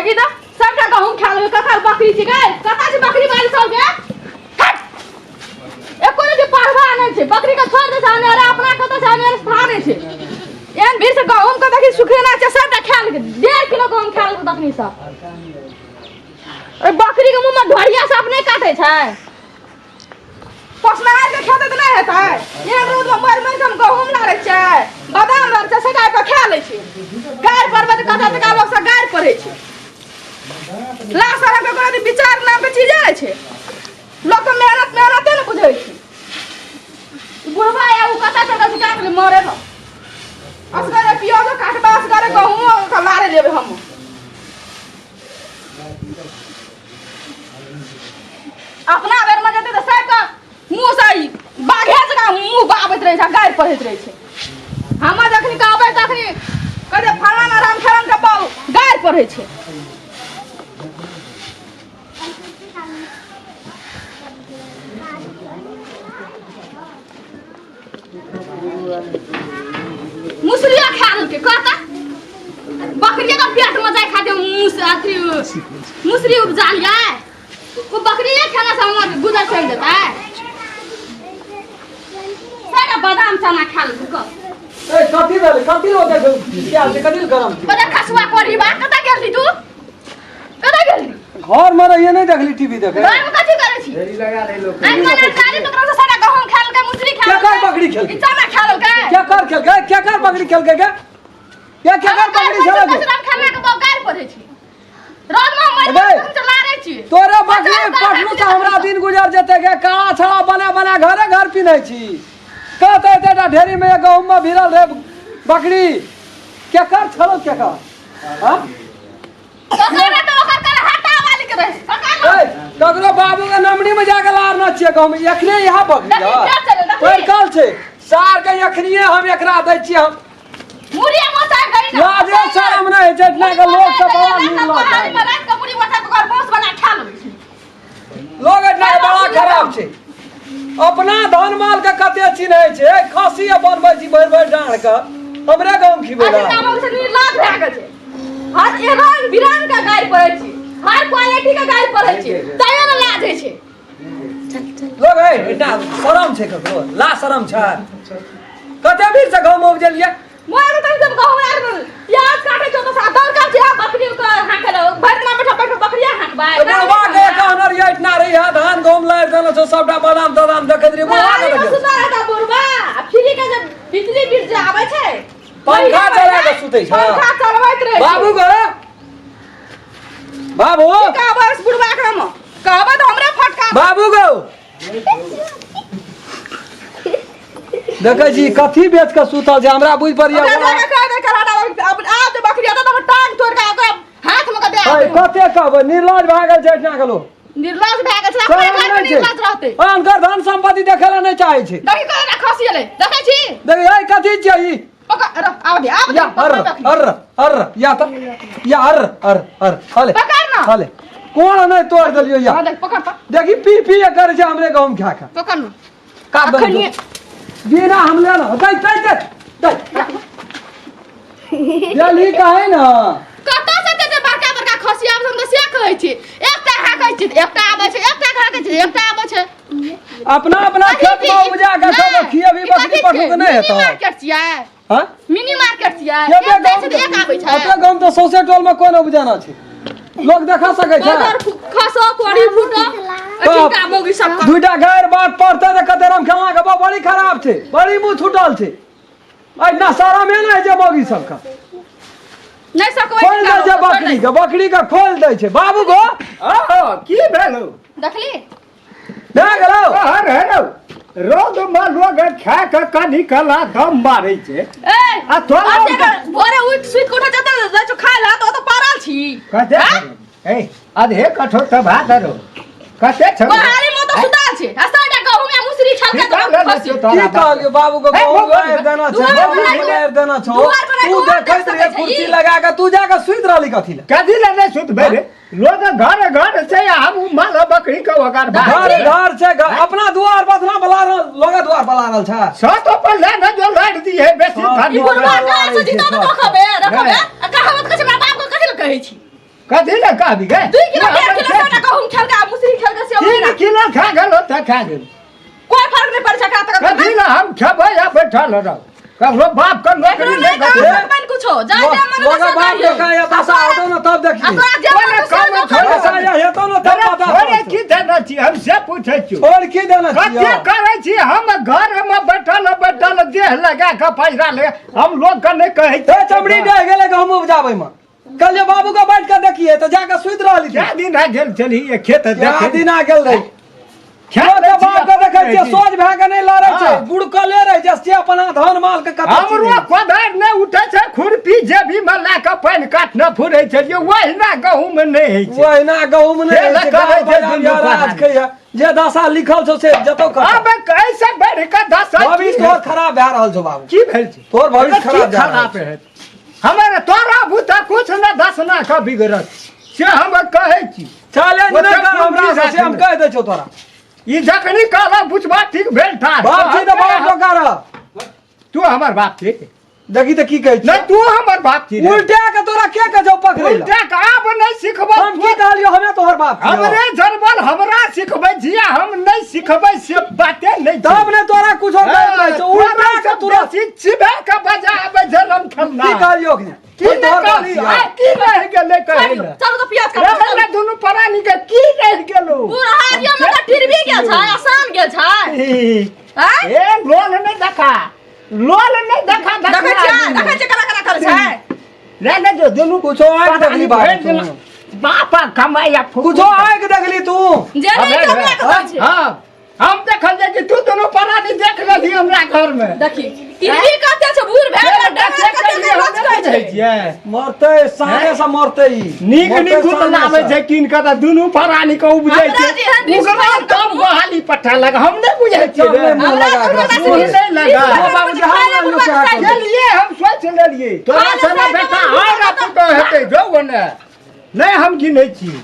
देखी तो सबटा गहूम खा लेबे कखल बकरी छी गए कता से बकरी मारी सब के हट एको ने परवाह नहीं छे बकरी का छोड़ दे जाने अरे अपना कता जाने स्थान छे एन भीड़ से गहूम का देखी सुखेना छे सबटा खा ले 1.5 किलो गहूम खा ले बकरी सब अरे बकरी के मुंह में ढोरिया से अपने काटे छै पसनार के खेते त नहीं हेतै ये रोज में मर मर हम गहूम लागे छै बादाम लागे छै सगाय पर खा ले छै गाय परबे त कता तक लोग से गाय पड़े छै ला सारा के कोनो विचार नाम पे चीज जाय छै लोग मेहनत मेहनते न बुझै छै बुढ़वा या उ कता तक काट ले मरे न असगरे पियाज काटबा असगरे गहूम का लारे लेबे हम अपना बेर में जते त सब का मुंह से बाघे जका मुंह बाबैत रहे छै गाय पढ़ैत रहे छै हम जखनी कहबै तखनी कहे फलाना राम खेलन के पाउ गाय पढ़ै छै मुसलिया खा के कहता बकरिया का पेट में जाय खाते मुस अथी मुसरी उपजा लिया वो बकरी ये खाना से हमर गुजर चल देता है सारा बादाम चना खा ले को ए कथि भेल कथि होते क्या से कथि करम बड़ा खसुआ कोरी बा कता गेलली तू कता गेलली घर में रहिए नहीं देखली टीवी देखे घर में कथि करे छी ढेरी लगा ले लोग आई मने सारी टुकड़ा से सारा गहूम खा के मुसरी खा क्या कर बकरी खेल के चना खा के क्या कर बकरी खेल के क्या कर बकरी खेल के राम खाना के बाप गाय पढ़े छी रोज में हम चला रहे छी तोरे बकरी पठलू त हमरा दिन गुजर जते के काला छड़ा बना बना घरे घर पिनै छी कहते एटा ढेरी में गहूम में भिरल रे बकरी क्या कर छलो क्या कर हां तो करे तो ओकर कर हटा वाली के रहे ए ककरो बाबू के नमनी में जाके लारना छिए गहूम एखने यहां बकरी तोर कल छे सार के एखनिए हम एकरा दै छी हम मुरिया मोसा गई ना लाजे शरम नहीं जटना के लोग सब बड़ा नील पहाड़ी में रात के मुरी मोसा के घर बस बना खा लेबे लोग एटना के बड़ा खराब छे अपना धन माल के कते चिन्है छै खसी बनबै छी भर भर डांड के हमरे गांव खिबेला अच्छा नाम से निर्लाज भए गेल छै हर एरंग बिरंग का गाय पड़ै छै हर क्वालिटी का गाय पड़ै छै तय न लाज छै लोग ए एटा शरम छै ककरो ला शरम छै कते बीर से गांव में उपजलिए मोर त जब गहूम यार प्याज काटे छ त सादर का छै बकरी का हाकल भरना बैठा बैठा बकरिया हाकबाय बुढ़वा के कहनर ये इतना रही है धान गहूम लाय देना छ सबटा बादाम दादाम देखत रे बुढ़वा के लगे सुता रहता बुढ़वा फ्री के जब बिजली बिल जे आबै छै पंखा चला के सुतै छ पंखा चलबैत रहे बाबू गो बाबू का बस बुढ़वा के हम कहबे त हमरे फटका बाबू गो देखै छी कथि बेच के सुतल छै हमरा बुझ पड़िया अब आज बकरी आता त टांग तोड़ के ओकरा हाथ में दे ए कते कहबै निर्लज भ गेल छै इतना के लोग निर्लज भए गेल छै अपने घर में निर्लज रहते अनकर धन संपत्ति देखेला नहीं चाहे छै देखि करे ना खसियले देखै छी देख ए कथि छै ई पकड़ आव दे या अर या त या अर हले पकड़ ना हले कोन नहीं तोड़ देलियो या देख पकड़ देखी पी पी कर छै हमरे गांव खा खा पकड़ का बन बिना हमले ना दे जल्दी काहे ना कता से ते बड़का बड़का खसिया हम त से कहै छी एकटा हाकै छी एकटा आबै छै एकटा हाकै छी एकटा आबै छै अपना अपना खेत में उपजा के सब खिए भी बकरी पठू के नहीं हेता मार्केट छियै हां मिनी मार्केट छियै खेते एक दै छै एक आबै छै अपने गांव तो सौसे टोल में कोन उपजाना छै लोग देखा सकै छै खसो कोड़ी फुटो अथी का मोगी सब दुइटा गायर बात पड़ते त कते राम खेला के बड़ी खराब छै बड़ी मुंह छूटल छै इतना सारा में नहीं जे मोगी सब का नहीं सकबै खोल दे छै बकरी का खोल दे छै बाबू गो की भेलो देखली दे गेलो हेलो रोज में लोग खा के कनी कला दम मारै छै ए आ तोरा भोरे उठ सुइत के उठा जता जाय छ खाय ला तो पारल छी कते ए आधे कठो त भात रो कते छ बहारी में तो सुता छै आ साडा गहूम में मुसरी छलके तो खसी की कहलियो बाबू को गायर देना छै गायर देना छो तू देखैत रे कुर्सी लगा के तू जाके सुइत रहली कथि ले कथि ले नहीं सुत बेरे लोग घर से हम माल बकरी के वगार घर से अपना दुआर बदना बला लोग दुआर बला रहल छै सत पर ले न जो लड़ दी है बेसी ई बुढ़वा का से जीता तो रखबे कहावत कछ हमरा बाप को कथि ले कहै छी कथी ले कहबी गे 2 किलो 1.5 किलो सोना गहूम खेल के मुसरी खेल के सेव 3 किलो खा गेलो त खा गेल कोई फर्क नहीं पड़ सका तक कथी ले हम खेबै या बैठल रह ककरो बाप के नौकरी नहीं नहीं काम करे मन कुछ हो जा जा मन लोग बाप देखा या दशा होतो ना तब देखिए अपना जे कोई मन काम से छोड़ दशा या हेतो ना तब पता थोड़े की देना छी हम से पूछै छी छोड़ की देना कथी चाहिए करे छी हम घर में बैठल देह लगा के पैसा ले हम लोग के नहीं कहै ए चमड़ी दे गेले गहूम उपजाबै में कल जे बाबू के बैठ के देखिए तो जाके सुइत रहली क्या दिन आ गेल चली ये खेत क्या देखे दिन आ गेल रही खेत के बाप के देखै छियै सोच भए के नहीं लड़ै छै हाँ। बुड़कले रहे जैसे अपना धान माल के कथा हमरो कोदार नहीं उठै छै खुरपी जेबी में ला के पानी काटना फुरै छै जे ओहिना गहूम नहीं होइ छै ओहिना गहूम नहीं खेला है करे छै गाँव दुनू बाजार पहाड़। आज कहिया जे दशा लिखल छौ से जतो कर अब कैसे बढ़ के 10 भविष्य तोहर खराब भए रहल छौ बाबू की भेल छै तोहर भविष्य की खराब जा रहल खराब छौ। है हमारे तोरा भूता कुछ न दसना का बिगड़त से हम कहै छी चैलेंज वो नहीं सब कर हमरा पूंजी से हम राखी कह दै छौ तोरा ई जखनी कहला बुझबा ठीक भेल था बाप छी तो बाप तो कर तू हमर बाप छी देखी तो की कहै छी नहीं तू हमर बाप छी रे। उल्टा के तोरा के कहौ पकड़ै ला उल्टा का आब नहीं सिखबै हम की कहलियो हमे तोहर बाप छी हमरे जरबल हमरा सिखबै छियै हम नहीं सिखबै से बाते नहीं तब ने तोरा कुछो कहै नै छौ उल्टा के तोरा सिखबे के बजाबै जलम खन्ना की कहलियो कि की नहीं कहली आ की रह गेलै कहै चलो ले चलो तो प्याज रे काट बल्ला दुनु परानी के की रह गेलो पूरा हाथ ये मतलब टिरबी गेल छै आसान गेल छै हैं ए लोल नहीं देखा लोल नहीं देखा देखै छै कला करै छै ले ले जो दुनु कुछो आइ देखली बाप तू बापा कमाया कुछो आइ के देखली तू जे नहीं कमाय के छै हां हम देखल जे कि तू दुनु परानी देख लेली हमरा घर में देखी टिरबी कते छै बूढ़ भए गेल डर कते रोज कहै छै मरते साने से मरते ई नीक नीक बनावे छै किन के त दुनु परानी के उपजै हमरा जे छै हन ओकरा काम बहाली पट्टा लगा हम नहीं बुझै छियै रे। हमरा हमरा लगा से नहीं लगा। बाबूजी हम लोग क्या कर चलिए हम सोच लेलिए तोरा खाना से खाए बेटा के आगा पुतो हेतै जो ने नहीं हम गिनै छी